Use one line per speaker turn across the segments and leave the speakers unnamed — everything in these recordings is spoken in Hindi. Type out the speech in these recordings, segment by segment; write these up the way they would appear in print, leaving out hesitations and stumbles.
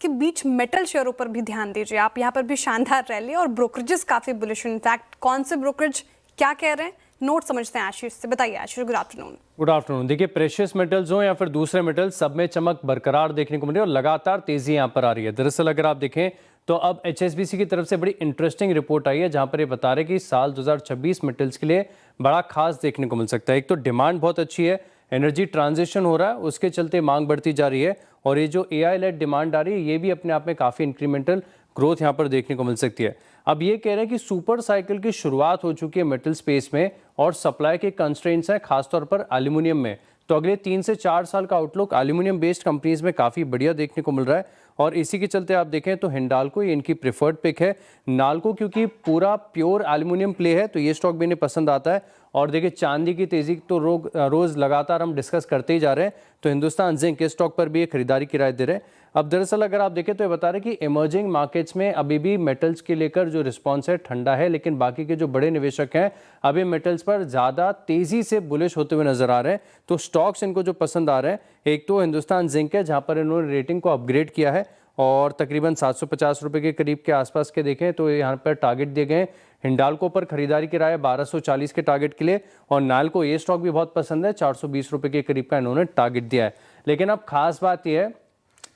इसके बीच मेटल शेयरों पर भी ध्यान दीजिए आप। यहाँ पर भी शानदार रैली और ब्रोकरेजेस काफी बुलिश। इनफैक्ट कौन से ब्रोकरेज क्या कह रहे हैं, नोट समझते हैं आशीष से। बताइए आशीष, गुड आफ्टरनून।
Good afternoon. देखिए, प्रेशियस मेटल्स हो या फिर दूसरे मेटल, सब में चमक बरकरार देखने को मिल रही है और लगातार तेजी यहाँ पर आ रही है। दरअसल अगर आप देखें तो अब HSBC की तरफ से बड़ी इंटरेस्टिंग रिपोर्ट आई है जहां पर ये बता रहे कि साल 2026 मेटल्स के लिए बड़ा खास देखने को मिल सकता है। एक तो डिमांड बहुत अच्छी है, एनर्जी ट्रांजिशन हो रहा है, उसके चलते मांग बढ़ती जा रही है और ये जो AI लेड डिमांड आ रही है ये भी अपने आप में काफ़ी इंक्रीमेंटल ग्रोथ यहाँ पर देखने को मिल सकती है। अब ये कह रहे हैं कि सुपर साइकिल की शुरुआत हो चुकी है मेटल स्पेस में और सप्लाई के कंस्ट्रेंट्स हैं खासतौर पर एल्यूमिनियम में। तो अगले 3 से 4 साल का आउटलुक एल्यूमिनियम बेस्ड कंपनीज में काफ़ी बढ़िया देखने को मिल रहा है और इसी के चलते आप देखें तो हिंडाल्को ये इनकी प्रेफर्ड पिक है। नाल्को क्योंकि पूरा प्योर एल्यूमिनियम प्ले है तो ये स्टॉक भी इन्हें पसंद आता है। और देखिए, चांदी की तेजी तो रोज लगातार हम डिस्कस करते ही जा रहे हैं, तो हिंदुस्तान जिंक के स्टॉक पर भी एक खरीदारी की राय दे रहे हैं। अब दरअसल अगर आप देखें तो ये बता रहे हैं कि इमर्जिंग मार्केट्स में अभी भी मेटल्स के लेकर जो रिस्पॉन्स है ठंडा है, लेकिन बाकी के जो बड़े निवेशक हैं अभी मेटल्स पर ज़्यादा तेजी से बुलिश होते हुए नजर आ रहे हैं। तो स्टॉक्स इनको जो पसंद आ रहे हैं, एक तो हिंदुस्तान जिंक है जहाँ पर इन्होंने रेटिंग को अपग्रेड किया है और तकरीबन 750 रुपये के करीब के आसपास के देखें तो यहाँ पर टारगेट दिए गए। हिंडाल्को पर खरीदारी की राय 1240 के टारगेट के लिए और नाल्को ये स्टॉक भी बहुत पसंद है, 420 रुपये के करीब का इन्होंने टारगेट दिया है। लेकिन अब खास बात यह है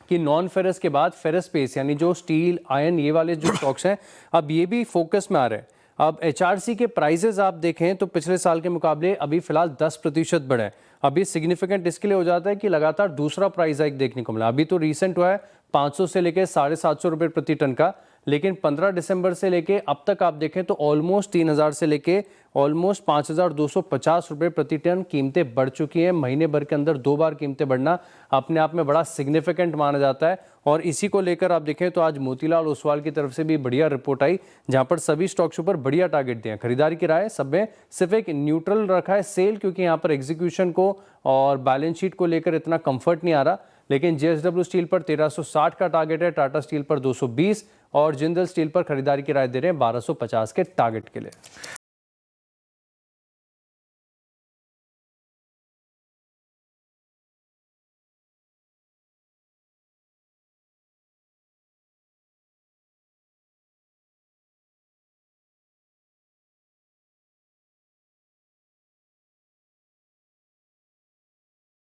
कि नॉन फेरस के बाद फेरस स्पेस यानी जो स्टील, आयरन, ये वाले जो स्टॉक्स हैं अब ये भी फोकस में आ रहे हैं। अब HRC के प्राइजेस आप देखें तो पिछले साल के मुकाबले अभी फिलहाल 10% बढ़े हैं। अभी सिग्निफिकेंट इसके लिए हो जाता है कि लगातार दूसरा प्राइस हाइक देखने को मिला। अभी तो रिसेंट हुआ है 500 से लेकर 750 रुपये प्रति टन का, लेकिन 15 दिसंबर से लेके अब तक आप देखें तो ऑलमोस्ट 3000 से लेके ऑलमोस्ट 5250 रुपये प्रति टन कीमतें बढ़ चुकी हैं। महीने भर के अंदर 2 बार कीमतें बढ़ना अपने आप में बड़ा सिग्निफिकेंट माना जाता है और इसी को लेकर आप देखें तो आज मोतीलाल ओसवाल की तरफ से भी बढ़िया रिपोर्ट आई जहां पर सभी स्टॉक्स पर बढ़िया टारगेट दिए हैं। खरीदारी की राय सब में सिर्फ एक न्यूट्रल रखा है सेल, क्योंकि यहाँ पर एग्जीक्यूशन को और बैलेंस शीट को लेकर इतना कंफर्ट नहीं आ रहा। लेकिन JSW स्टील पर 1360 का टारगेट है, टाटा स्टील पर 220 और जिंदल स्टील पर खरीदारी की राय दे रहे हैं 1250 के टारगेट के लिए।